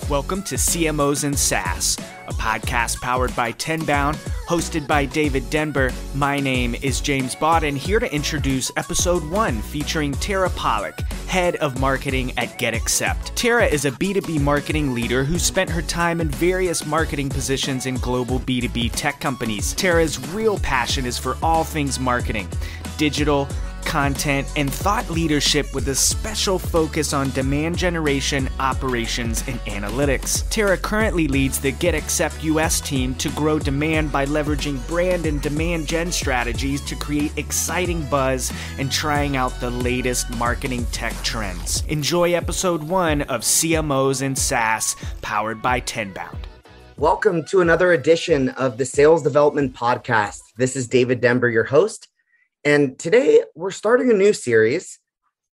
Welcome to CMOs and SaaS, a podcast powered by Tenbound, hosted by David Dember. My name is James Bodden, here to introduce episode 1 featuring Tara Pawlak, head of marketing at GetAccept. Tara is a B2B marketing leader who spent her time in various marketing positions in global B2B tech companies. Tara's real passion is for all things marketing, digital, content, and thought leadership with a special focus on demand generation, operations, and analytics. Tara currently leads the GetAccept US team to grow demand by leveraging brand and demand gen strategies to create exciting buzz and trying out the latest marketing tech trends. Enjoy episode 1 of CMOs and SaaS, powered by Tenbound. Welcome to another edition of the Sales Development Podcast. This is David Dember, your host. And today we're starting a new series,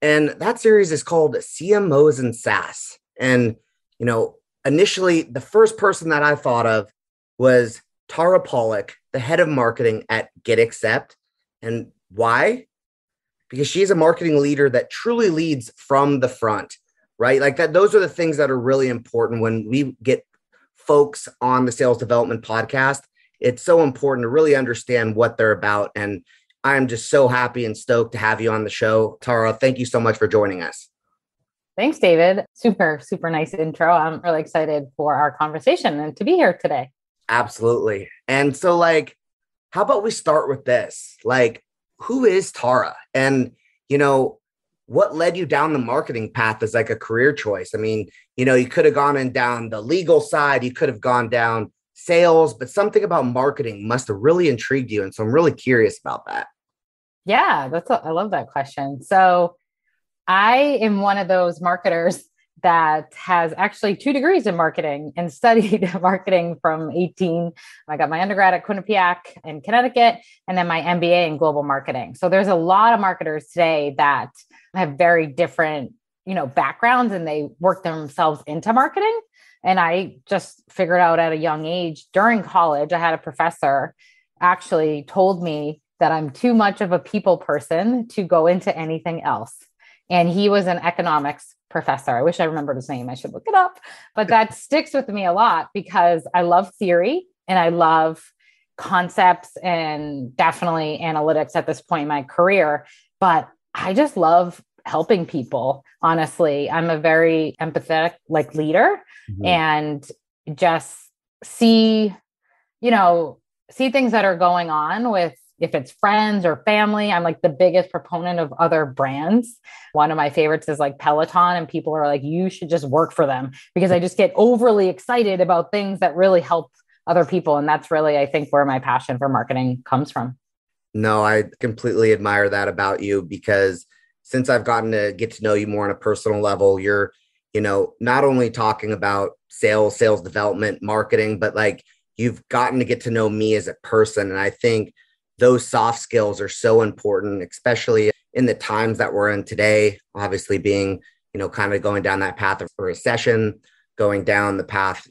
and that series is called CMOs and SaaS. And, initially the first person that I thought of was Tara Pawlak, the head of marketing at GetAccept. And why? Because she's a marketing leader that truly leads from the front, right? Like that, those are the things that are really important when we get folks on the Sales Development Podcast. It's so important to really understand what they're about. And I'm just so happy and stoked to have you on the show. Tara, thank you so much for joining us. Thanks, David. Super, super nice intro. I'm really excited for our conversation and to be here today. Absolutely. And so how about we start with this? Who is Tara? And, what led you down the marketing path as a career choice? I mean, you could have gone down the legal side, you could have gone down sales, but something about marketing must have really intrigued you. And so I'm really curious about that. Yeah, I love that question. So I am one of those marketers that has actually 2 degrees in marketing and studied marketing from 18. I got my undergrad at Quinnipiac in Connecticut and then my MBA in global marketing. So there's a lot of marketers today that have very different, backgrounds, and they work themselves into marketing. And I just figured out at a young age during college, I had a professor actually told me that I'm too much of a people person to go into anything else. And he was an economics professor. I wish I remembered his name. I should look it up. But that sticks with me a lot because I love theory and I love concepts and definitely analytics at this point in my career. But I just love helping people. Honestly, I'm a very empathetic leader and just see things that are going on with, if it's friends or family. I'm the biggest proponent of other brands. One of my favorites is Peloton, and people are you should just work for them, because I just get overly excited about things that really help other people. And that's really, I think, where my passion for marketing comes from. No, I completely admire that about you, because since I've gotten to get to know you more on a personal level, you're, not only talking about sales development, marketing, but you've gotten to get to know me as a person. And I think those soft skills are so important, especially in the times that we're in today, obviously being, kind of going down that path of recession, going down the path,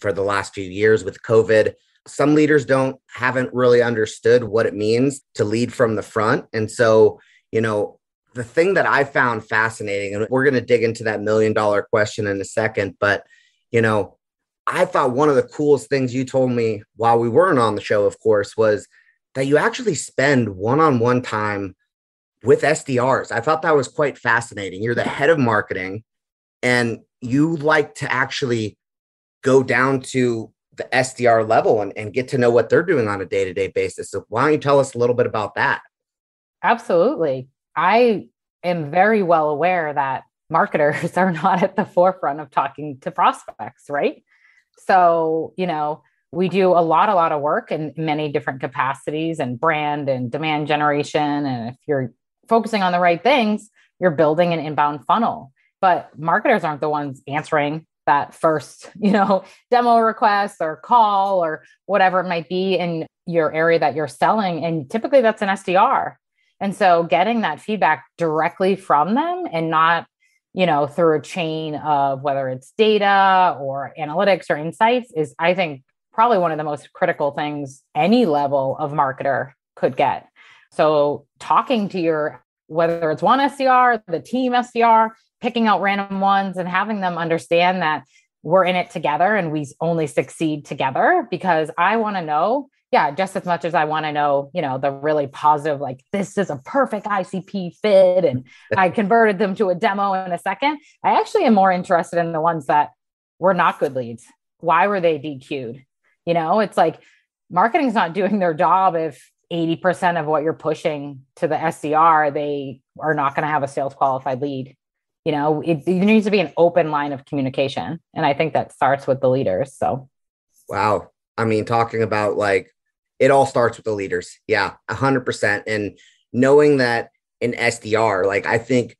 for the last few years with COVID. Some leaders haven't really understood what it means to lead from the front. And so, the thing that I found fascinating, and we're going to dig into that $1 million question in a second, but, I thought one of the coolest things you told me while we weren't on the show, of course, was that you actually spend one-on-one time with SDRs. I thought that was quite fascinating. You're the head of marketing and you like to actually go down to the SDR level and get to know what they're doing on a day-to-day basis. So why don't you tell us a little bit about that? Absolutely. I am very well aware that marketers are not at the forefront of talking to prospects, right? So, we do a lot of work in many different capacities and brand and demand generation. And if you're focusing on the right things, you're building an inbound funnel. But marketers aren't the ones answering that first, demo request or call or whatever it might be in your area that you're selling. And typically that's an SDR. And so getting that feedback directly from them and not, through a chain of whether it's data or analytics or insights is, I think, probably one of the most critical things any level of marketer could get. So talking to whether it's one SDR, the team SDR, picking out random ones and having them understand that we're in it together and we only succeed together, because I want to know, just as much as I want to know, the really positive, like this is a perfect ICP fit and I converted them to a demo in a second. I actually am more interested in the ones that were not good leads. Why were they DQ'd? It's like marketing's not doing their job if 80% of what you're pushing to the SDR, they are not going to have a sales qualified lead. It needs to be an open line of communication. And I think that starts with the leaders. So, wow. I mean, talking about like, it all starts with the leaders. Yeah, 100%. And knowing that in SDR, like, I think,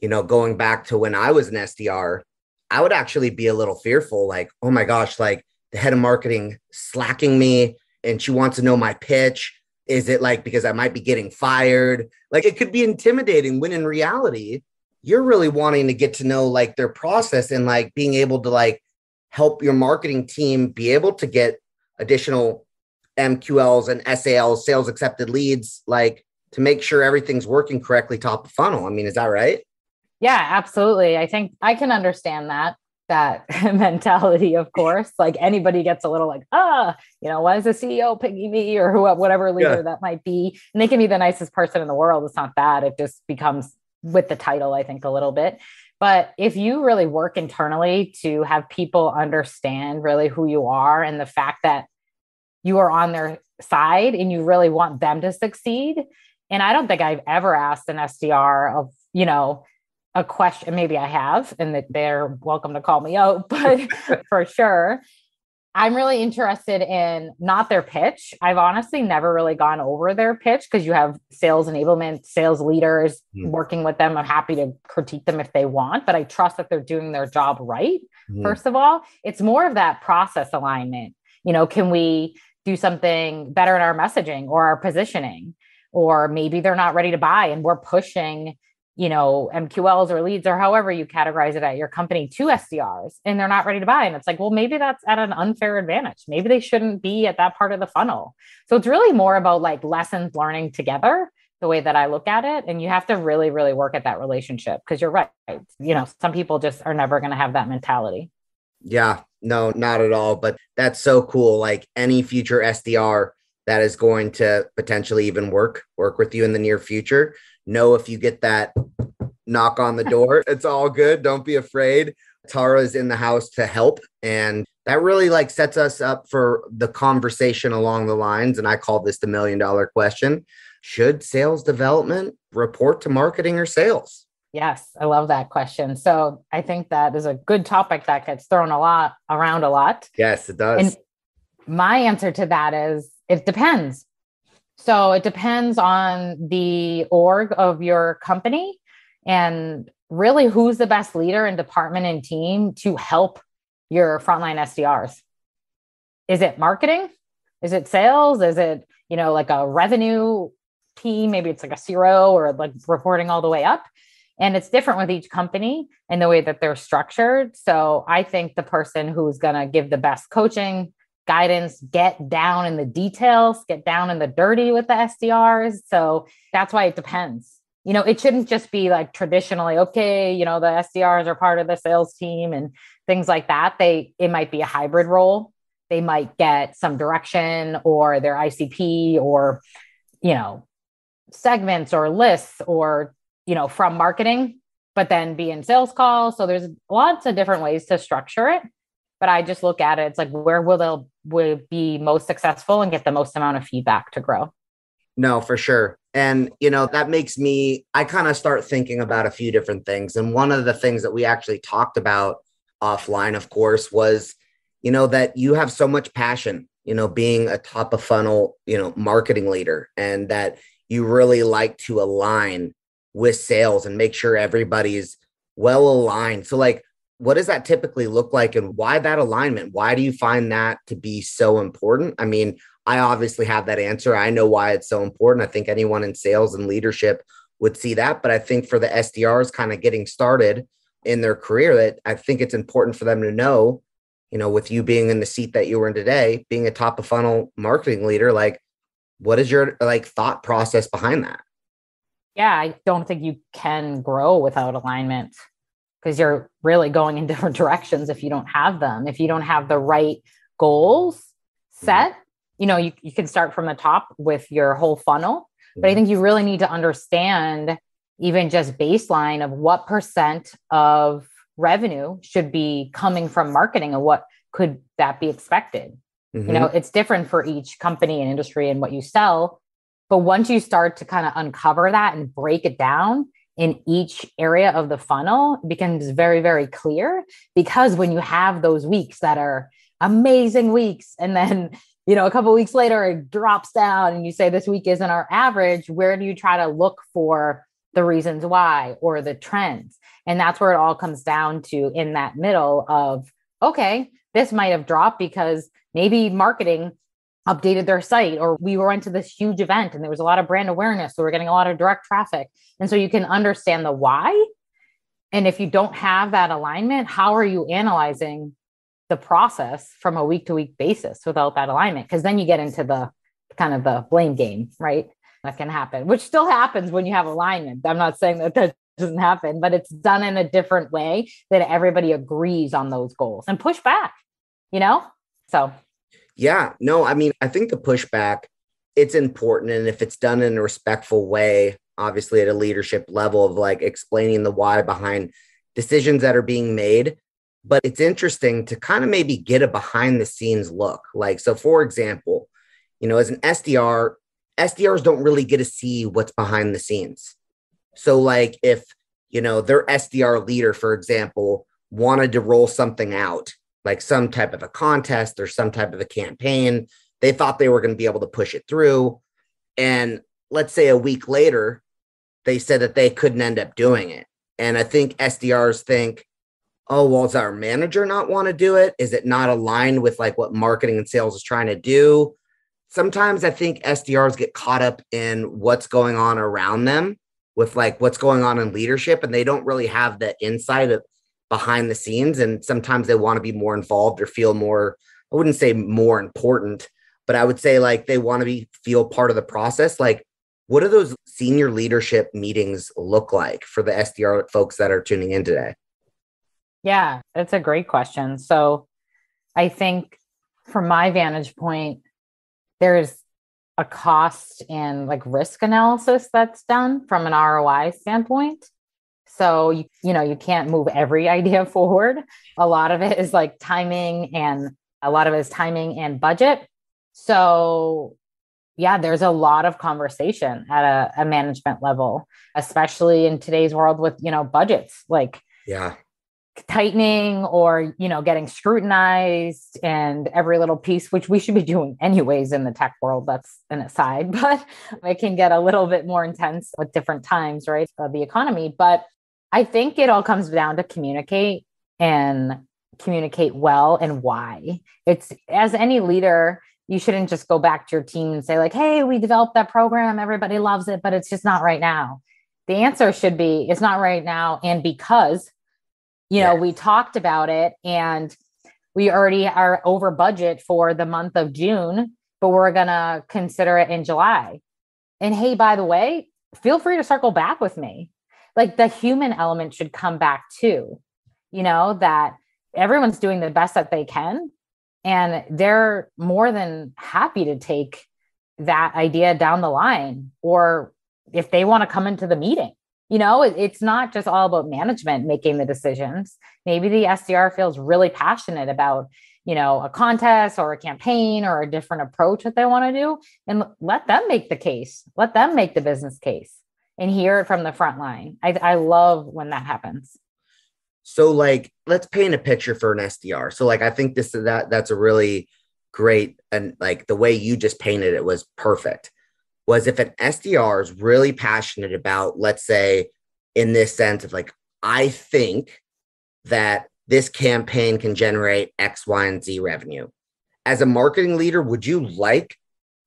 going back to when I was an SDR, I would actually be a little fearful, like, oh my gosh, like the head of marketing slacking me and she wants to know my pitch. Is it like, because I might be getting fired? Like, it could be intimidating, when in reality, you're really wanting to get to know like their process and like being able to like help your marketing team be able to get additional MQLs and SALs, sales accepted leads, like to make sure everything's working correctly top of funnel. I mean, is that right? Yeah, absolutely. I think I can understand that mentality, of course. Like anybody gets a little like, why is the CEO picking me, or whatever leader that might be? And they can be the nicest person in the world. It's not that. It just becomes with the title, I think, a little bit. But if you really work internally to have people understand really who you are and the fact that you are on their side and you really want them to succeed. And I don't think I've ever asked an SDR of, a question. Maybe I have, and that they're welcome to call me out, but for sure, I'm really interested in not their pitch. I've honestly never really gone over their pitch, because you have sales enablement, sales leaders working with them. I'm happy to critique them if they want, but I trust that they're doing their job right. First of all, it's more of that process alignment. Can we do something better in our messaging or our positioning? Or maybe they're not ready to buy and we're pushing MQLs or leads or however you categorize it at your company to SDRs, and they're not ready to buy. And it's like, well, maybe that's at an unfair advantage. Maybe they shouldn't be at that part of the funnel. So it's really more about like lessons learning together, the way that I look at it. And you have to really, really work at that relationship, because you're right. Some people just are never going to have that mentality. Yeah, no, not at all. But that's so cool. Like any future SDR that is going to potentially even work with you in the near future, know if you get that knock on the door, it's all good. Don't be afraid. Tara is in the house to help. And that really like sets us up for the conversation along the lines. And I call this the $1 million question. Should sales development report to marketing or sales? Yes, I love that question. So I think that is a good topic that gets thrown around a lot. Yes, it does. And my answer to that is it depends. So it depends on the org of your company and really who's the best leader and department and team to help your frontline SDRs. Is it marketing? Is it sales? Is it, like a revenue team? Maybe it's like a CRO or like reporting all the way up. And it's different with each company and the way that they're structured. So I think the person who's going to give the best coaching, guidance, get down in the details, get down in the dirty with the SDRs. So that's why it depends. It shouldn't just be like traditionally, okay, the SDRs are part of the sales team and things like that. It might be a hybrid role. They might get some direction or their ICP or, segments or lists or, from marketing, but then be in sales calls. So there's lots of different ways to structure it. But I just look at it, it's like, where will be most successful and get the most amount of feedback to grow? No, for sure. And, that makes I kind of start thinking about a few different things. And one of the things that we actually talked about offline, of course, was, that you have so much passion, being a top of funnel, marketing leader, and that you really like to align with sales and make sure everybody's well aligned. So like, what does that typically look like and why that alignment? Why do you find that to be so important? I mean, I obviously have that answer. I know why it's so important. I think anyone in sales and leadership would see that. But I think for the SDRs kind of getting started in their career, that I think it's important for them to know, with you being in the seat that you were in today, being a top of funnel marketing leader, like what is your thought process behind that? Yeah, I don't think you can grow without alignment. because you're really going in different directions if you don't have them. If you don't have the right goals set, you can start from the top with your whole funnel. But I think you really need to understand even just baseline of what percent of revenue should be coming from marketing and what could that be expected. It's different for each company and industry and what you sell. But once you start to kind of uncover that and break it down in each area of the funnel, it becomes very, very clear. Because when you have those weeks that are amazing weeks, and then, a couple of weeks later, it drops down and you say this week isn't our average, where do you try to look for the reasons why or the trends? And that's where it all comes down to in that middle of, okay, this might have dropped because maybe marketing updated their site, or we went to this huge event and there was a lot of brand awareness. So we're getting a lot of direct traffic. And so you can understand the why. And if you don't have that alignment, how are you analyzing the process from a week to week basis without that alignment? Because then you get into the kind of the blame game, right? That can happen, which still happens when you have alignment. I'm not saying that doesn't happen, but it's done in a different way that everybody agrees on those goals and push back, So. Yeah, no, I mean, I think the pushback, it's important. And if it's done in a respectful way, obviously at a leadership level of like explaining the why behind decisions that are being made. But it's interesting to kind of maybe get a behind the scenes look. Like, so for example, as an SDR, SDRs don't really get to see what's behind the scenes. So like if, their SDR leader, for example, wanted to roll something out, like some type of a contest or some type of a campaign, they thought they were going to be able to push it through. And let's say a week later, they said that they couldn't end up doing it. And I think SDRs think, oh, well, does our manager not want to do it? Is it not aligned with like what marketing and sales is trying to do? Sometimes I think SDRs get caught up in what's going on around them with like what's going on in leadership, and they don't really have the insight of behind the scenes. And sometimes they want to be more involved or feel more, I wouldn't say more important, but I would say like they want to feel part of the process. Like, what do those senior leadership meetings look like for the SDR folks that are tuning in today? Yeah, that's a great question. So I think from my vantage point, there's a cost and like risk analysis that's done from an ROI standpoint. So, you can't move every idea forward. A lot of it is like timing and budget. So yeah, there's a lot of conversation at a management level, especially in today's world with, budgets like tightening or, getting scrutinized and every little piece, which we should be doing anyways in the tech world. That's an aside, but it can get a little bit more intense with different times, right, of the economy. But I think it all comes down to communicate well and why. It's, as any leader, you shouldn't just go back to your team and say like, hey, we developed that program, everybody loves it, but it's just not right now. The answer should be, it's not right now. And because, we talked about it and we already are over budget for the month of June, but we're going to consider it in July. And hey, by the way, feel free to circle back with me. Like the human element should come back too, that everyone's doing the best that they can. And they're more than happy to take that idea down the line, or if they want to come into the meeting, it's not just all about management making the decisions. Maybe the SDR feels really passionate about, a contest or a campaign or a different approach that they want to do, and let them make the case, let them make the business case and hear it from the front line. I love when that happens. So like, let's paint a picture for an SDR. So like, I think that's a really great, and like the way you just painted it was perfect, was if an SDR is really passionate about, let's say in this sense of like, I think that this campaign can generate X, Y, and Z revenue. As a marketing leader, would you like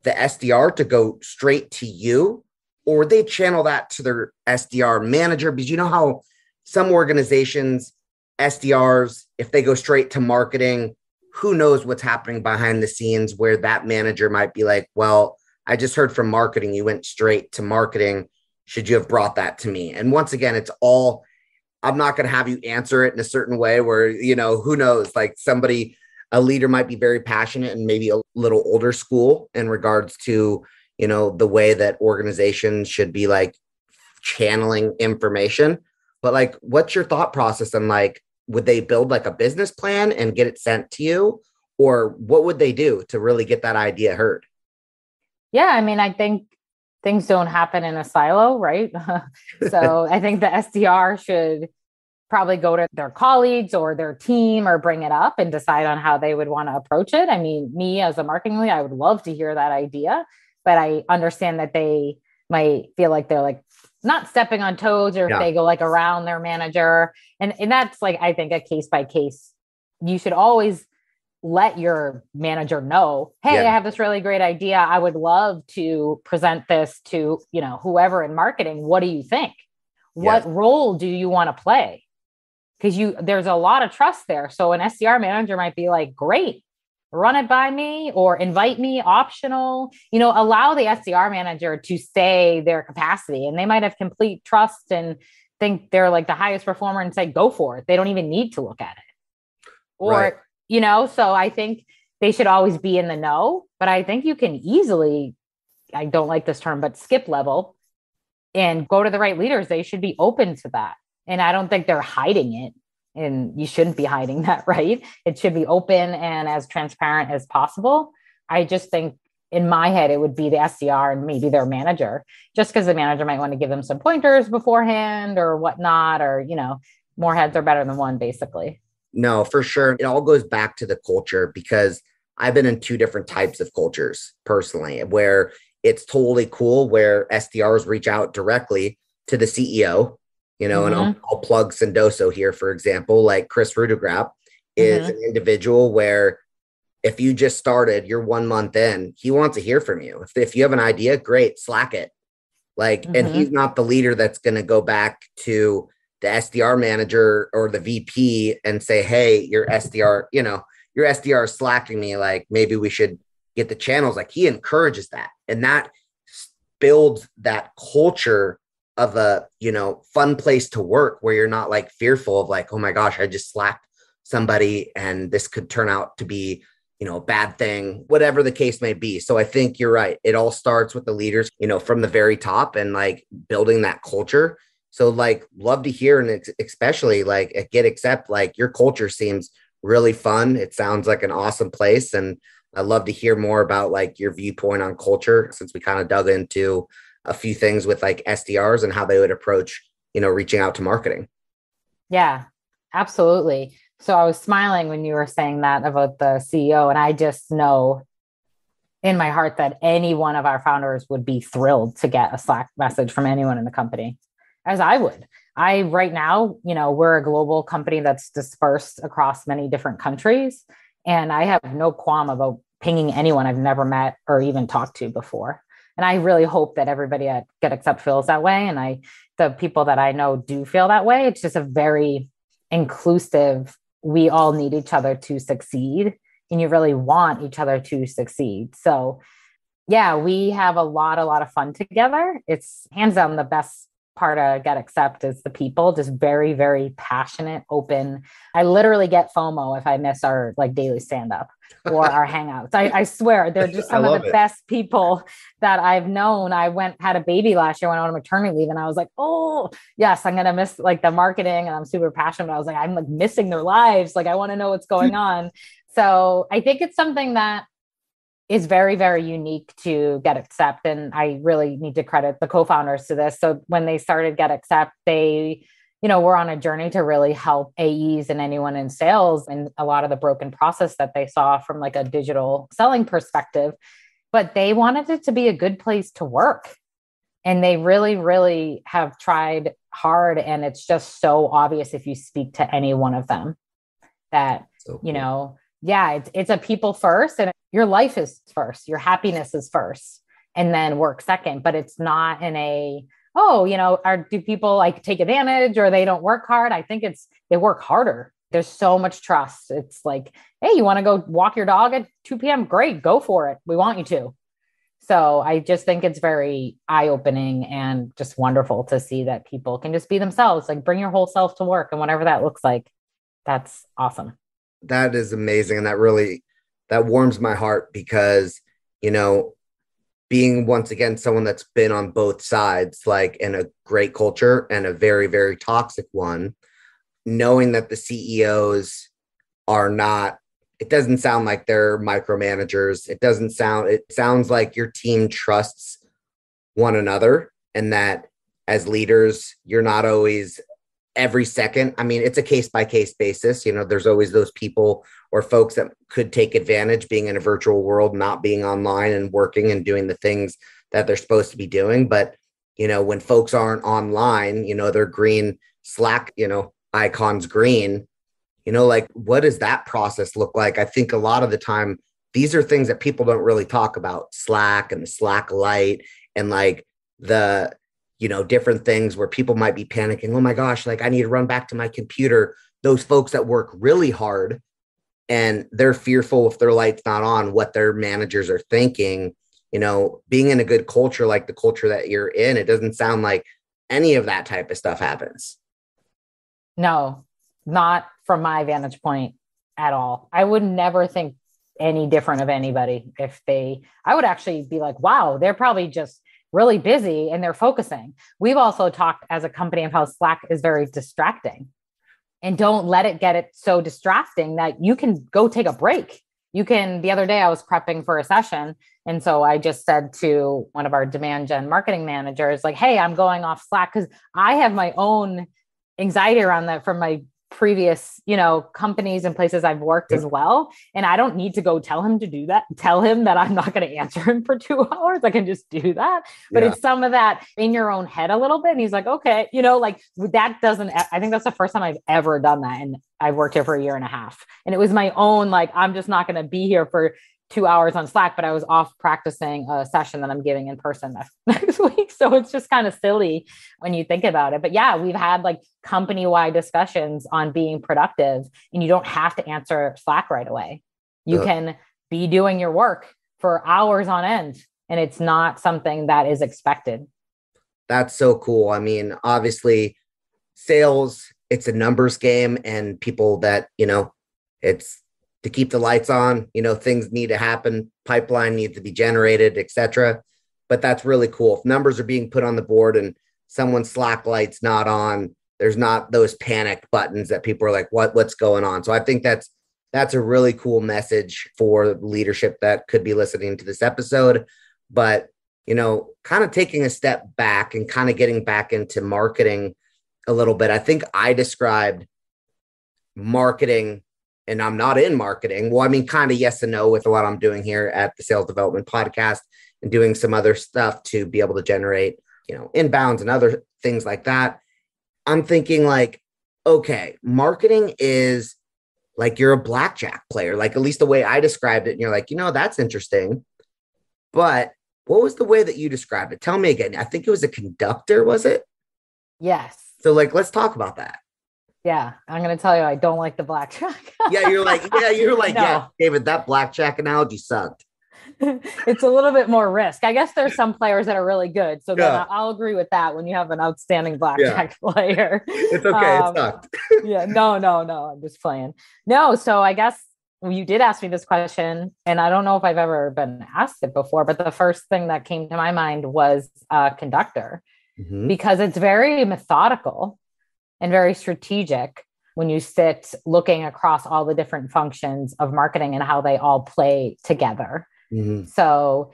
the SDR to go straight to you, or would they channel that to their SDR manager? Because how some organizations, SDRs, if they go straight to marketing, who knows what's happening behind the scenes, where that manager might be like, well, I just heard from marketing, you went straight to marketing. Should you have brought that to me? And once again, it's all I'm not going to have you answer it in a certain way where, who knows, like a leader might be very passionate and maybe a little older school in regards to, the way that organizations should be like channeling information. But like, what's your thought process on like, would they build like a business plan and get it sent to you? Or what would they do to really get that idea heard? Yeah, I mean, I think things don't happen in a silo, right? So I think the SDR should probably go to their colleagues or their team or bring it up and decide on how they would want to approach it. I mean, me as a marketing lead, I would love to hear that idea, but I understand that they might feel like they're like not stepping on toes, or if they go like around their manager. And that's like, I think a case by case. You should always let your manager know, hey, I have this really great idea. I would love to present this to, whoever in marketing. What do you think? What role do you want to play? Because there's a lot of trust there. So an SDR manager might be like, great, run it by me, or invite me, optional, allow the SDR manager to say their capacity, and they might have complete trust and think they're like the highest performer and say, go for it. They don't even need to look at it. Or, so I think they should always be in the know, but I think you can easily, I don't like this term, but skip level and go to the right leaders. They should be open to that. And I don't think they're hiding it. And you shouldn't be hiding that, right? It should be open and as transparent as possible. I just think in my head, it would be the SDR and maybe their manager, just because the manager might want to give them some pointers beforehand or whatnot, or, more heads are better than one, basically. No, for sure. It all goes back to the culture, because I've been in two different types of cultures personally, where it's totally cool, where SDRs reach out directly to the CEO. And I'll plug Sendoso here, for example. Like Chris Rudegrap is an individual where if you just started, you're 1 month in, he wants to hear from you. If you have an idea, great, slack it. Like, and he's not the leader that's going to go back to the SDR manager or the VP and say, hey, your SDR is slacking me. Like, maybe we should get the channels. Like, he encourages that. And that builds that culture of a, fun place to work, where you're not like fearful of like, oh my gosh, I just slacked somebody and this could turn out to be, a bad thing, whatever the case may be. So I think you're right. It all starts with the leaders, from the very top, and like building that culture. So like, love to hear, and especially like at GetAccept, like your culture seems really fun. It sounds like an awesome place. And I'd love to hear more about like your viewpoint on culture, since we kind of dug into a few things with like SDRs and how they would approach, reaching out to marketing. Yeah, absolutely. So I was smiling when you were saying that about the CEO, and I just know in my heart that any one of our founders would be thrilled to get a Slack message from anyone in the company, as I would. Right now, we're a global company that's dispersed across many different countries, and I have no qualm about pinging anyone I've never met or even talked to before. And I really hope that everybody at GetAccept feels that way. And the people that I know do feel that way. It's just a very inclusive, we all need each other to succeed, and you really want each other to succeed. So yeah, we have a lot of fun together. It's hands down the best part of GetAccept is the people, just very, very passionate, open. I literally get FOMO if I miss our like daily stand-up or our hangouts. I swear they're just some of the best people that I've known. I had a baby last year when I went on maternity leave, and I was like, oh yes, I'm going to miss like the marketing, and I'm super passionate. But I was like, I'm like missing their lives. Like, I want to know what's going on. So I think it's something that is very, very unique to GetAccept. And I really need to credit the co-founders to this. So when they started GetAccept, they, were on a journey to really help AEs and anyone in sales and a lot of the broken process that they saw from like a digital selling perspective. But they wanted it to be a good place to work. And they really, really have tried hard. And it's just so obvious if you speak to any one of them that, yeah, it's a people first, and your life is first, your happiness is first, and then work second. But it's not in a, do people like take advantage or they don't work hard? I think they work harder. There's so much trust. It's like, hey, you want to go walk your dog at 2 p.m.? Great, go for it. We want you to. So I just think it's very eye-opening and just wonderful to see that people can just be themselves, like bring your whole self to work and whatever that looks like. That's awesome. That is amazing. And that warms my heart because, you know, being once again someone that's been on both sides, like in a great culture and a very, very toxic one, knowing that the CEOs are not, it doesn't sound like they're micromanagers. It sounds like your team trusts one another and that as leaders, you're not always every second. I mean, it's a case by case basis. You know, there's always those people or folks that could take advantage being in a virtual world, not being online and working and doing the things that they're supposed to be doing. But, you know, when folks aren't online, you know, their green Slack, you know, icons green, you know, like what does that process look like? I think a lot of the time, these are things that people don't really talk about, Slack and the Slack Lite and like the, you know, different things where people might be panicking. Oh my gosh, like I need to run back to my computer. Those folks that work really hard and they're fearful if their light's not on, what their managers are thinking, you know, being in a good culture, like the culture that you're in, it doesn't sound like any of that type of stuff happens. No, not from my vantage point at all. I would never think any different of anybody I would actually be like, wow, they're probably just really busy and they're focusing. We've also talked as a company of how Slack is very distracting, and don't let it get it so distracting that you can go take a break. The other day I was prepping for a session. And so I just said to one of our demand gen marketing managers, like, hey, I'm going off Slack because I have my own anxiety around that from my previous, you know, companies and places I've worked as well. And I don't need to go tell him to do that. Tell him that I'm not going to answer him for 2 hours. I can just do that. But it's some of that in your own head a little bit. And he's like, okay, you know, like that doesn't, I think that's the first time I've ever done that. And I've worked here for a year and a half. And it was my own, like, I'm just not going to be here for 2 hours on Slack, but I was off practicing a session that I'm giving in person next week. So it's just kind of silly when you think about it. But yeah, we've had like company-wide discussions on being productive, and you don't have to answer Slack right away. You can be doing your work for hours on end, and it's not something that is expected. That's so cool. I mean, obviously sales, it's a numbers game, and people that, you know, it's to keep the lights on, you know, things need to happen, pipeline needs to be generated, etc. But that's really cool. If numbers are being put on the board and someone's Slack light's not on, there's not those panic buttons that people are like, what's going on? So I think that's a really cool message for leadership that could be listening to this episode. But, you know, kind of taking a step back and kind of getting back into marketing a little bit. I think I described marketing, and I'm not in marketing. Well, I mean, kind of yes and no with what I'm doing here at the Sales Development Podcast and doing some other stuff to be able to generate, you know, inbounds and other things like that. I'm thinking like, okay, marketing is like you're a blackjack player, like at least the way I described it. And you're like, you know, that's interesting. But what was the way that you described it? Tell me again. I think it was a conductor, was it? Yes. So like, let's talk about that. Yeah, I'm going to tell you, I don't like the blackjack. You're like, no. Yeah, David, that blackjack analogy sucked. It's a little bit more risk. I guess there's some players that are really good. So then I'll agree with that when you have an outstanding blackjack player. It's okay. It sucked. No, I'm just playing. No, so I guess you did ask me this question, and I don't know if I've ever been asked it before, but the first thing that came to my mind was conductor, because it's very methodical and very strategic when you sit looking across all the different functions of marketing and how they all play together. So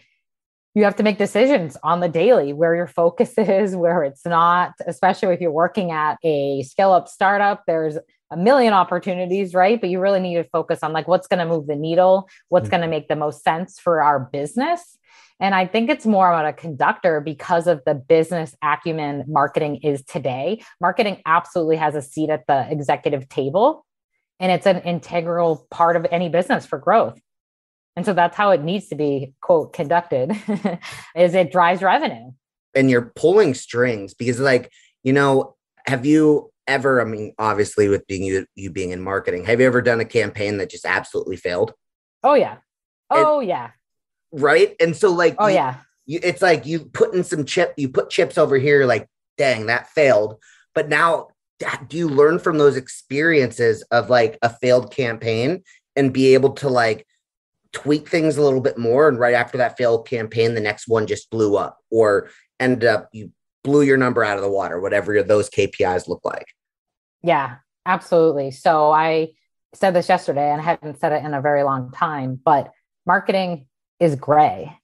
you have to make decisions on the daily where your focus is, where it's not, especially if you're working at a scale up startup. There's a million opportunities, right? But you really need to focus on like what's going to move the needle, what's going to make the most sense for our business. And I think it's more about a conductor because of the business acumen marketing is today. Marketing absolutely has a seat at the executive table, and it's an integral part of any business for growth. And so that's how it needs to be, quote, conducted, is it drives revenue. And you're pulling strings because like, you know, have you ever, I mean, obviously with being you being in marketing, have you ever done a campaign that just absolutely failed? Oh, yeah. Oh, yeah. right? And so like, oh yeah, it's like you put chips over here, like, dang, that failed. But now, do you learn from those experiences of like a failed campaign and be able to like tweak things a little bit more? And right after that failed campaign, the next one just blew up, or ended up you blew your number out of the water, whatever those KPIs look like. Yeah, absolutely. So I said this yesterday and I hadn't said it in a very long time, but marketing is gray.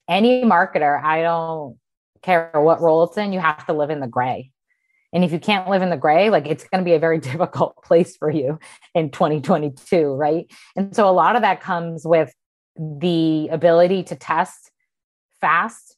Any marketer, I don't care what role it's in, you have to live in the gray. And if you can't live in the gray, like it's going to be a very difficult place for you in 2022, right? And so a lot of that comes with the ability to test fast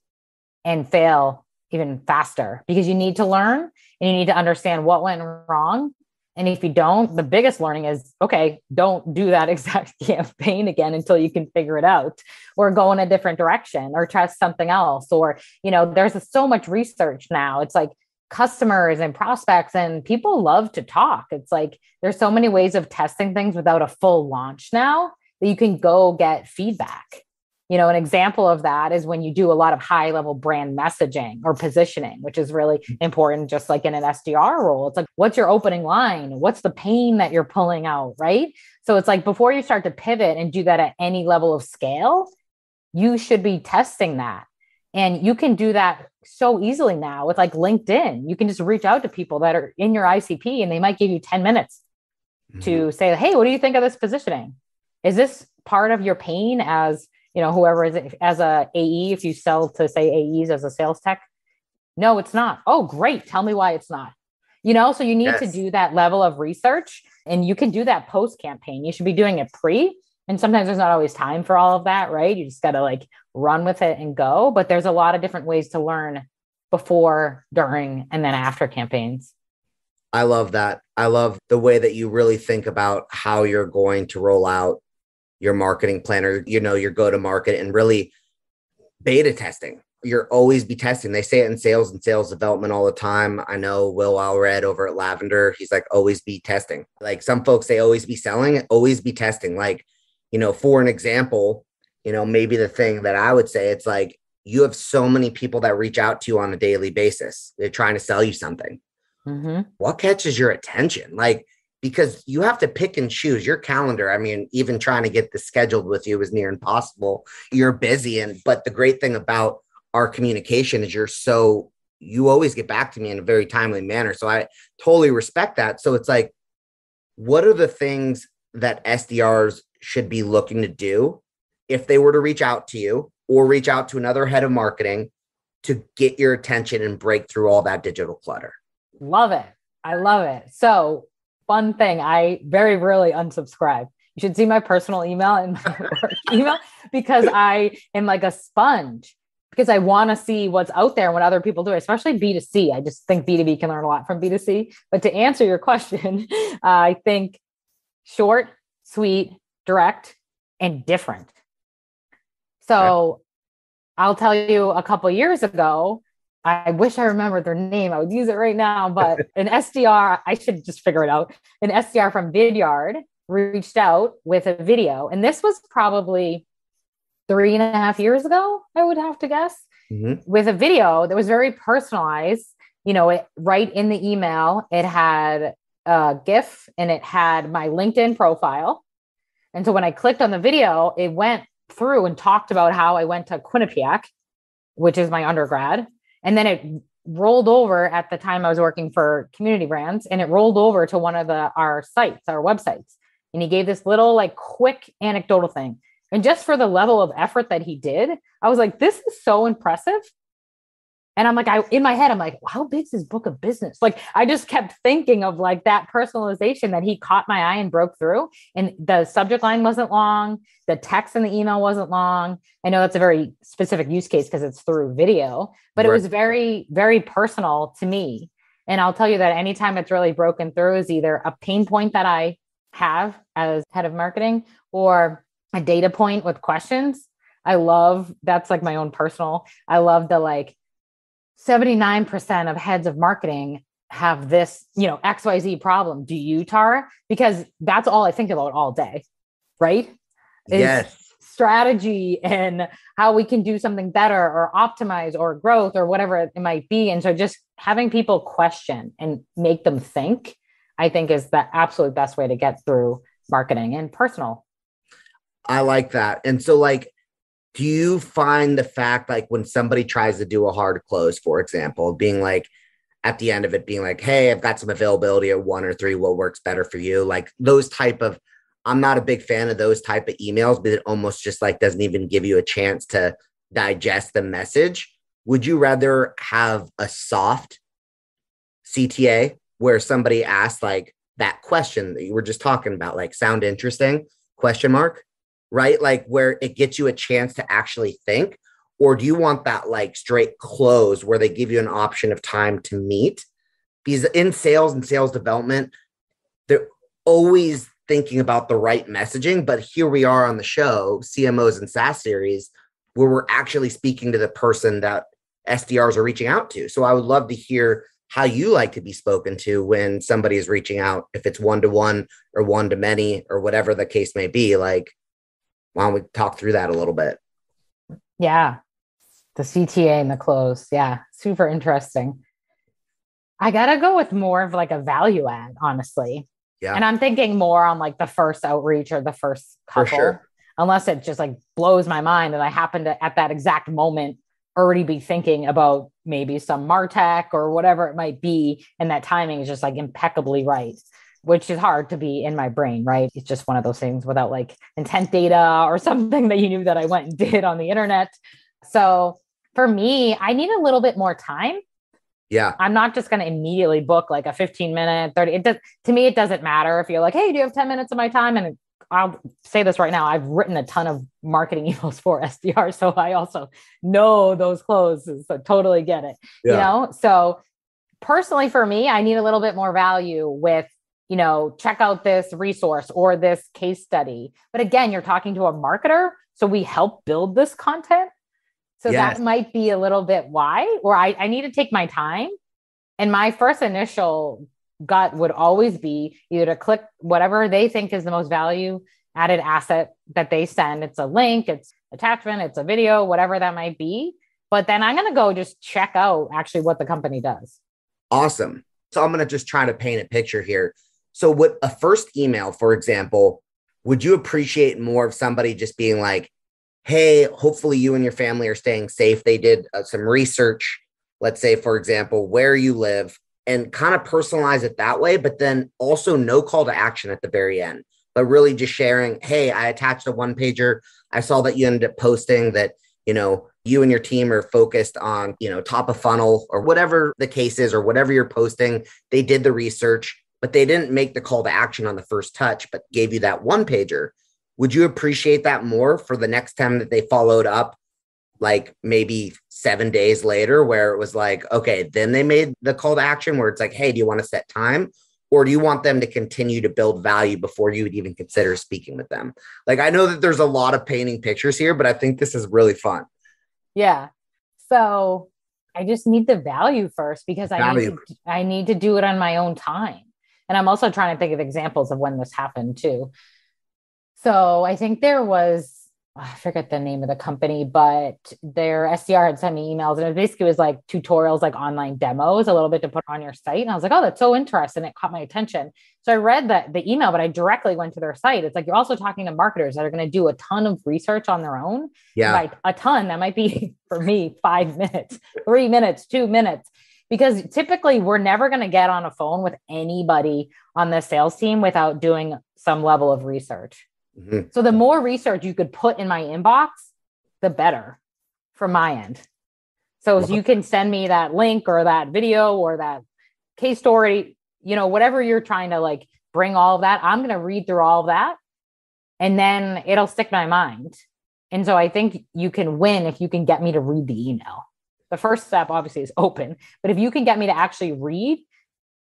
and fail even faster, because you need to learn and you need to understand what went wrong. And if you don't, the biggest learning is, okay, don't do that exact campaign again until you can figure it out, or go in a different direction, or test something else. Or, there's so much research now. It's like customers and prospects and people love to talk. It's like, there's so many ways of testing things without a full launch now that you can go get feedback. An example of that is when you do a lot of high level brand messaging or positioning, which is really important, just like in an SDR role. It's like, what's your opening line? What's the pain that you're pulling out, right? So it's like, before you start to pivot and do that at any level of scale, you should be testing that. And you can do that so easily now with like LinkedIn. You can just reach out to people that are in your ICP and they might give you 10 minutes to say, hey, what do you think of this positioning? Is this part of your pain as whoever is as a AE, if you sell to say AEs as a sales tech? No, it's not. Oh, great. Tell me why it's not. So you need to do that level of research, and you can do that post campaign. You should be doing it pre. And sometimes there's not always time for all of that, right? You just got to like run with it and go. But there's a lot of different ways to learn before, during, and then after campaigns. I love that. I love the way that you really think about how you're going to roll out your marketing plan, or, your go-to-market, and really beta testing. You're always be testing. They say it in sales and sales development all the time. I know Will Allred over at Lavender, he's like, always be testing. Like some folks say always be selling, always be testing. Like, for an example, maybe the thing that I would say, it's like, you have so many people that reach out to you on a daily basis. They're trying to sell you something. What catches your attention? Like, because you have to pick and choose your calendar. I mean, even trying to get this scheduled with you is near impossible. You're busy. But the great thing about our communication is you always get back to me in a very timely manner. So I totally respect that. So it's like, what are the things that SDRs should be looking to do if they were to reach out to you or reach out to another head of marketing to get your attention and break through all that digital clutter? Love it. I love it. So fun thing, I very rarely unsubscribe. You should see my personal email and my work email, because I am like a sponge, because I want to see what's out there and what other people do, especially B2C. I just think B2B can learn a lot from B2C. But to answer your question, I think short, sweet, direct, and different. So I'll tell you, a couple of years ago, I wish I remembered their name. I would use it right now, but an SDR, I should just figure it out. An SDR from Vidyard reached out with a video. And this was probably 3.5 years ago, I would have to guess, with a video that was very personalized. Right in the email, it had a GIF and it had my LinkedIn profile. And so when I clicked on the video, it went through and talked about how I went to Quinnipiac, which is my undergrad. And then it rolled over at the time I was working for Community Brands, and it rolled over to one of our websites. And he gave this little like quick anecdotal thing. And just for the level of effort that he did, I was like, this is so impressive. And I'm like, in my head, I'm like, how big is his book of business? Like, I just kept thinking of like that personalization that he caught my eye and broke through. And the subject line wasn't long. The text in the email wasn't long. I know that's a very specific use case because it's through video, but it was very, very personal to me. And I'll tell you that anytime it's really broken through is either a pain point that I have as head of marketing or a data point with questions. That's like my own personal, I love the like, 79% of heads of marketing have this, XYZ problem. Do you, Tara? Because that's all I think about all day, right? Yes. strategy and how we can do something better or optimize or growth or whatever it might be. And so just having people question and make them think, I think is the absolute best way to get through marketing and personal. I like that. And so like, do you find the fact like when somebody tries to do a hard close, for example, being like at the end of it, being like, hey, I've got some availability at 1 or 3, what works better for you? Like those type of, I'm not a big fan of those type of emails, but it almost just like doesn't even give you a chance to digest the message. Would you rather have a soft CTA where somebody asks like that question that you were just talking about, like sound interesting, question mark, right? Like where it gets you a chance to actually think, or do you want that like straight close where they give you an option of time to meet? Because in sales and sales development, they're always thinking about the right messaging, but here we are on the show, CMOs and SaaS series, where we're actually speaking to the person that SDRs are reaching out to. So I would love to hear how you like to be spoken to when somebody is reaching out, if it's one-to-one or one-to-many or whatever the case may be. Like, why don't we talk through that a little bit? Yeah. The CTA and the close. Yeah. Super interesting. I got to go with more of like a value add, honestly. Yeah. And I'm thinking more on like the first outreach or the first couple, For sure. Unless it just like blows my mind and I happen to at that exact moment already be thinking about maybe some MarTech or whatever it might be. And that timing is just like impeccably right, which is hard to be in my brain, right? It's just one of those things without like intent data or something that you knew that I went and did on the internet. So for me, I need a little bit more time. Yeah. I'm not just going to immediately book like a 15-minute, 30. To me, it doesn't matter if you're like, hey, do you have 10 minutes of my time? And I'll say this right now. I've written a ton of marketing emails for SDR. So I also know those closes. So totally get it. Yeah. So personally for me, I need a little bit more value with, check out this resource or this case study. But again, you're talking to a marketer. So we help build this content. So Yes. that might be a little bit why, or I need to take my time. And my first initial gut would always be either to click whatever they think is the most value added asset that they send. It's a link, it's attachment, it's a video, whatever that might be. But then I'm going to go just check out actually what the company does. Awesome. So I'm going to just try to paint a picture here. So with a first email, for example, would you appreciate more of somebody just being like, hey, hopefully you and your family are staying safe. They did some research, let's say, for example, where you live, and kind of personalize it that way, but then also no call to action at the very end, but really just sharing, hey, I attached a one pager. I saw that you ended up posting that, you and your team are focused on, top of funnel or whatever the case is, or whatever you're posting. They did the research, but they didn't make the call to action on the first touch, but gave you that one pager. Would you appreciate that more for the next time that they followed up, like maybe 7 days later, where it was like, okay, then they made the call to action where it's like, hey, do you want to set time? Or do you want them to continue to build value before you would even consider speaking with them? Like, I know that there's a lot of painting pictures here, but I think this is really fun. Yeah. So I just need the value first because I need to do it on my own time. And I'm also trying to think of examples of when this happened too. So I think there was, I forget the name of the company, but their SDR had sent me emails and it basically was like tutorials, like online demos, a little bit to put on your site. And I was like, oh, that's so interesting. It caught my attention. So I read the email, but I directly went to their site. It's like, you're also talking to marketers that are going to do a ton of research on their own. Yeah. By a ton, that might be for me, 5 minutes, 3 minutes, 2 minutes. Because typically we're never going to get on a phone with anybody on the sales team without doing some level of research. Mm-hmm. So the more research you could put in my inbox, the better from my end. So if you can send me that link or that video or that case story, whatever you're trying to like bring all of that, I'm going to read through all of that and then it'll stick in my mind. And so I think you can win if you can get me to read the email. The first step obviously is open, but if you can get me to actually read,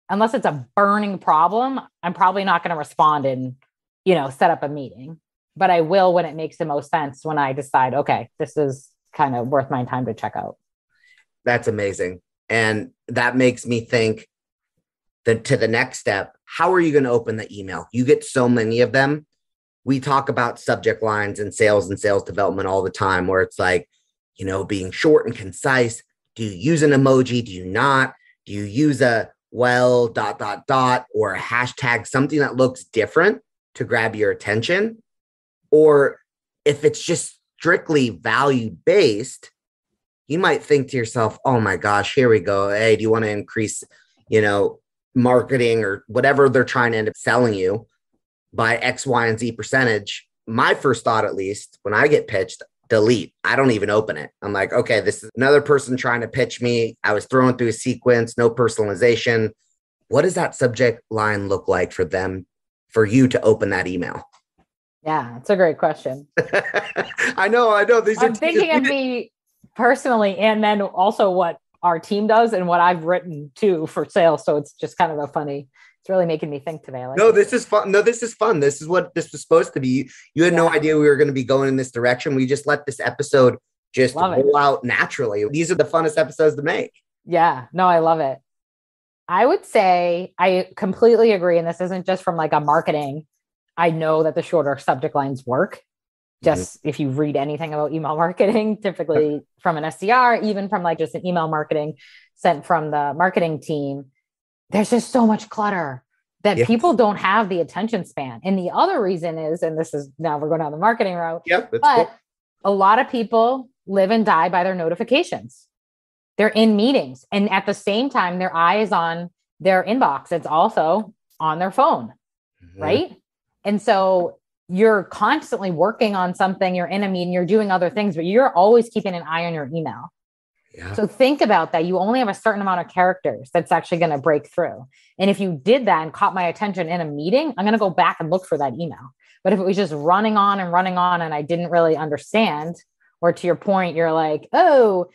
unless it's a burning problem, I'm probably not going to respond and set up a meeting, but I will when it makes the most sense, when I decide, okay, this is kind of worth my time to check out. That's amazing. And that makes me think that to the next step, how are you going to open the email? You get so many of them. we talk about subject lines in sales and sales development all the time, where it's like, being short and concise. Do you use an emoji? Do you not? Do you use a or a hashtag, something that looks different to grab your attention? Or if it's just strictly value-based, you might think to yourself, oh my gosh, here we go. Hey, do you want to increase, marketing or whatever they're trying to end up selling you by X, Y, and Z percentage? My first thought, at least when I get pitched, delete. I don't even open it. I'm like, okay, this is another person trying to pitch me. I was throwing through a sequence, no personalization. What does that subject line look like for them, for you to open that email? Yeah, it's a great question. I know. I'm thinking of me personally, and then also what our team does and what I've written too for sales. So it's just kind of it's really making me think today. This is fun. This is fun. This is what this was supposed to be. You had no idea we were going to be going in this direction. We just let this episode just roll out naturally. These are the funnest episodes to make. Yeah, no, I love it. I would say I completely agree. And this isn't just from like a marketing. I know that the shorter subject lines work. Just if you read anything about email marketing, typically from an SDR, even from like just an email marketing sent from the marketing team, there's just so much clutter that people don't have the attention span. And the other reason is, and this is now we're going down the marketing route, but cool. A lot of people live and die by their notifications. They're in meetings, and at the same time, their eye is on their inbox. It's also on their phone, right? And so you're constantly working on something, you're in a meeting, you're doing other things, but you're always keeping an eye on your email. Yeah. So think about that. You only have a certain amount of characters that's actually going to break through. And if you did that and caught my attention in a meeting, I'm going to go back and look for that email. But if it was just running on and I didn't really understand, or to your point, you're like, oh,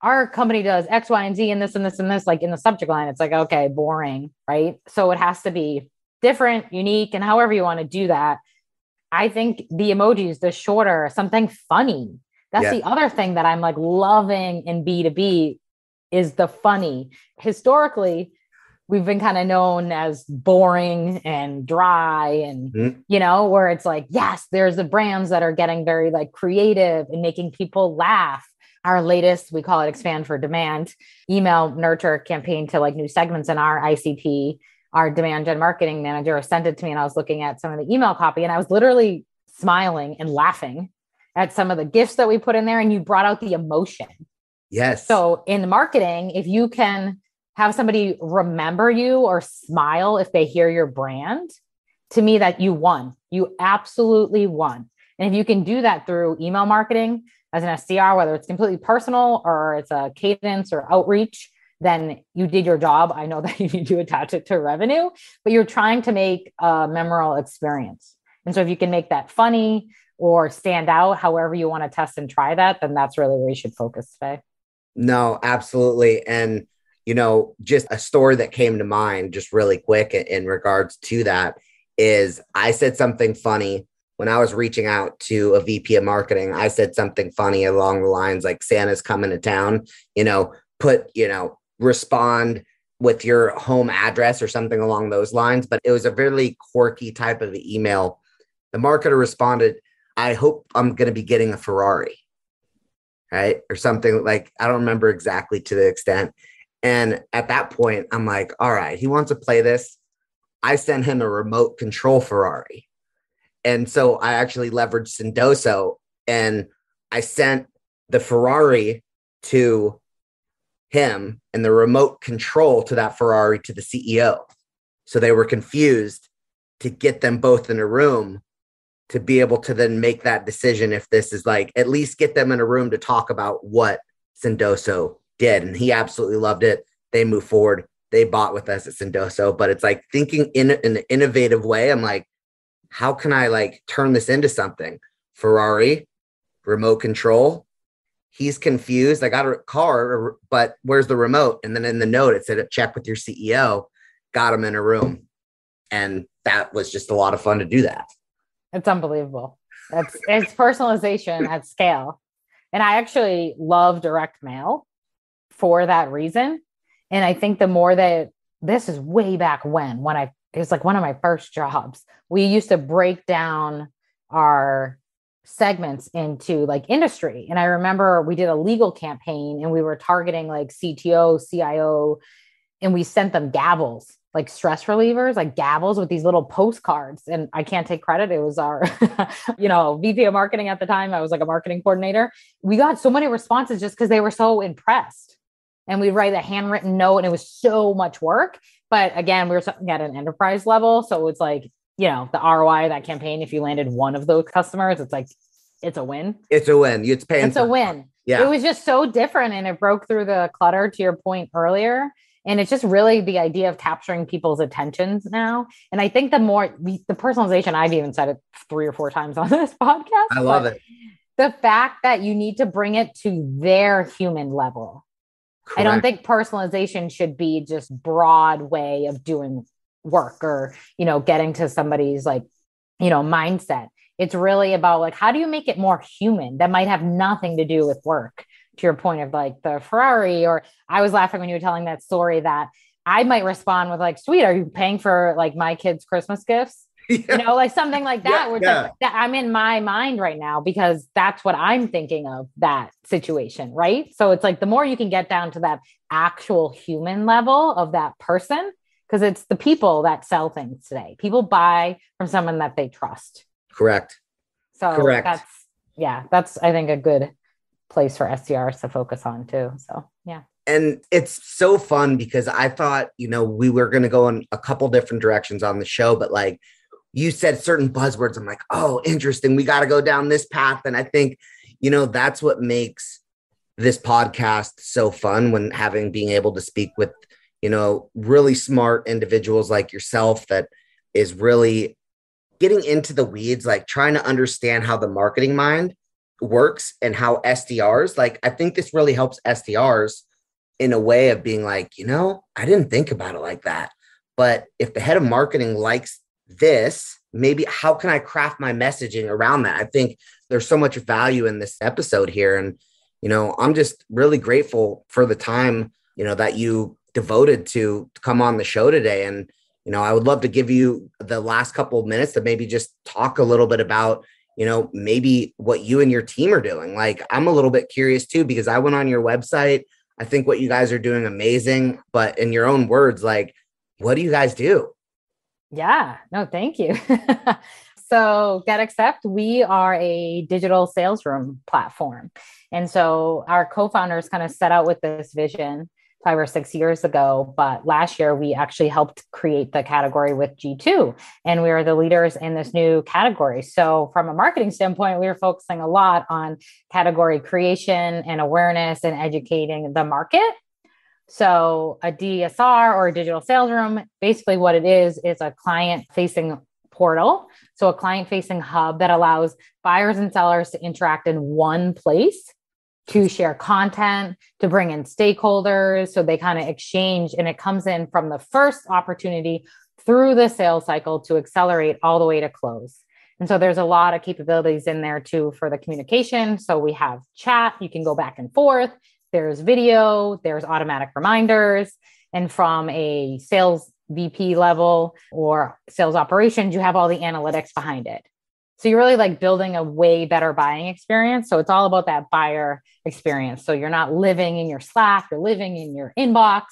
our company does X, Y, and Z and this and this and this, like in the subject line, it's like, okay, boring, right? So it has to be different, unique, and however you want to do that. I think the emojis, the shorter, something funny. That's the other thing that I'm like loving in B2B is the funny. Historically, we've been kind of known as boring and dry and, where it's like, yes, there's the brands that are getting very like creative and making people laugh. Our latest, we call it Expand for Demand, email nurture campaign to like new segments in our ICP. Our demand gen marketing manager sent it to me, and I was looking at some of the email copy, and I was literally smiling and laughing at some of the gifts that we put in there, and you brought out the emotion. Yes. So in marketing, if you can have somebody remember you or smile if they hear your brand, to me, that you won. You absolutely won. And if you can do that through email marketing as an SDR, whether it's completely personal or it's a cadence or outreach, then you did your job. I know that you need to attach it to revenue, but you're trying to make a memorable experience. And so if you can make that funny or stand out, however you want to test and try that, then that's really where you should focus today. No, absolutely. And, just a story that came to mind just really quick in regards to that is I said something funny when I was reaching out to a VP of marketing. I said something funny along the lines like Santa's coming to town, respond with your home address or something along those lines. But it was a really quirky type of email. The marketer responded, I hope I'm going to be getting a Ferrari, right? Or something like, I don't remember exactly to the extent. And at that point, I'm like, all right, he wants to play this. I sent him a remote control Ferrari. And so I actually leveraged Sendoso, and I sent the Ferrari to him and the remote control to that Ferrari to the CEO. So they were confused, to get them both in a room to be able to then make that decision. If this is like, at least get them in a room to talk about what Sendoso did. And he absolutely loved it. They moved forward. They bought with us at Sendoso, but it's like thinking in an innovative way. I'm like, how can I like turn this into something? Ferrari, remote control. He's confused. I got a car, but where's the remote? And then in the note, it said, check with your CEO. Got him in a room. And that was just a lot of fun to do that. It's unbelievable. It's personalization at scale. And I actually love direct mail for that reason. And I think the more that this is way back when I it was like one of my first jobs. We used to break down our segments into like industry. And I remember we did a legal campaign and we were targeting like CTO, CIO, and we sent them gavels, like stress relievers, like gavels with these little postcards. And I can't take credit. It was our, VP of marketing at the time. I was like a marketing coordinator. We got so many responses just because they were so impressed. And we'd write a handwritten note and it was so much work. But again, we were at an enterprise level. So it's like, the ROI of that campaign, if you landed one of those customers, it's like, it's a win. It's a win. It's paying. It's a win. Yeah. It was just so different. And it broke through the clutter, to your point earlier. And it's just really the idea of capturing people's attentions now. And I think the personalization, I've even said it 3 or 4 times on this podcast. I love it. The fact that you need to bring it to their human level. Correct. I don't think personalization should be just broad way of doing work or, getting to somebody's mindset. It's really about like, how do you make it more human that might have nothing to do with work? To your point of like the Ferrari, or I was laughing when you were telling that story that I might respond with like, sweet, are you paying for like my kids' Christmas gifts? Yeah. Like something like that. Like, that I'm in my mind right now because that's what I'm thinking of that situation. Right. So it's like the more you can get down to that actual human level of that person, because it's the people that sell things today. People buy from someone that they trust. Correct. So that's, I think, a good place for SDRs to focus on too. So, yeah. And it's so fun because I thought, we were going to go in a couple different directions on the show, but like you said certain buzzwords. I'm like, oh, interesting. We got to go down this path. And I think, that's what makes this podcast so fun when being able to speak with, really smart individuals like yourself that is really getting into the weeds, like trying to understand how the marketing mind works and how SDRs, like, I think this really helps SDRs in a way of being like, I didn't think about it like that. But if the head of marketing likes this, maybe how can I craft my messaging around that? I think there's so much value in this episode here. And, I'm just really grateful for the time, that you devoted to come on the show today. And, I would love to give you the last couple of minutes to maybe just talk a little bit about, maybe what you and your team are doing. Like, I'm a little bit curious too, because I went on your website. I think what you guys are doing amazing, but in your own words, like, what do you guys do? Yeah, no, thank you. So GetAccept, we are a digital sales room platform. And so our co-founders kind of set out with this vision 5 or 6 years ago, but last year we actually helped create the category with G2, and we are the leaders in this new category. So from a marketing standpoint, we were focusing a lot on category creation and awareness and educating the market. So a DSR, or a digital sales room, basically what it is a client-facing portal. So a client-facing hub that allows buyers and sellers to interact in one place, to share content, to bring in stakeholders. So they kind of exchange, and it comes in from the first opportunity through the sales cycle to accelerate all the way to close. And so there's a lot of capabilities in there too for the communication. So we have chat, you can go back and forth. There's video, there's automatic reminders. And from a sales VP level or sales operations, you have all the analytics behind it. So you're really like building a way better buying experience. So it's all about that buyer experience. So you're not living in your Slack, you're living in your inbox,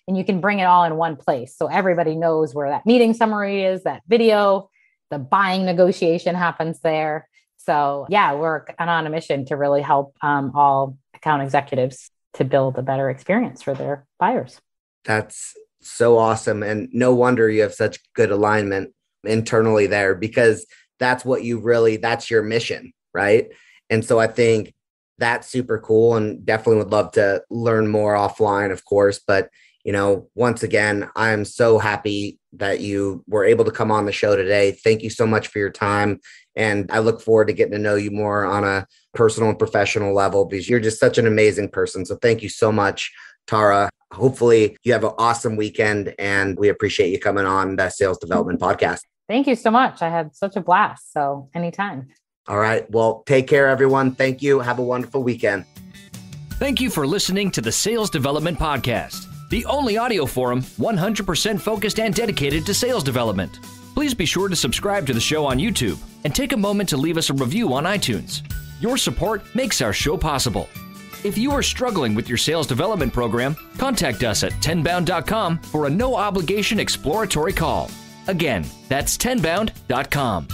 and you can bring it all in one place. So everybody knows where that meeting summary is, that video, the buying negotiation happens there. So yeah, we're on a mission to really help all account executives to build a better experience for their buyers. That's so awesome. And no wonder you have such good alignment internally there, because that's what that's your mission, right? And so I think that's super cool, and definitely would love to learn more offline, of course. But, once again, I'm so happy that you were able to come on the show today. Thank you so much for your time. And I look forward to getting to know you more on a personal and professional level, because you're just such an amazing person. So thank you so much, Tara. Hopefully you have an awesome weekend, and we appreciate you coming on the Sales Development Podcast. Thank you so much. I had such a blast. So anytime. All right. Well, take care, everyone. Thank you. Have a wonderful weekend. Thank you for listening to the Sales Development Podcast. the only audio forum 100% focused and dedicated to sales development. Please be sure to subscribe to the show on YouTube and take a moment to leave us a review on iTunes. Your support makes our show possible. If you are struggling with your sales development program, contact us at tenbound.com for a no-obligation exploratory call. Again, that's tenbound.com.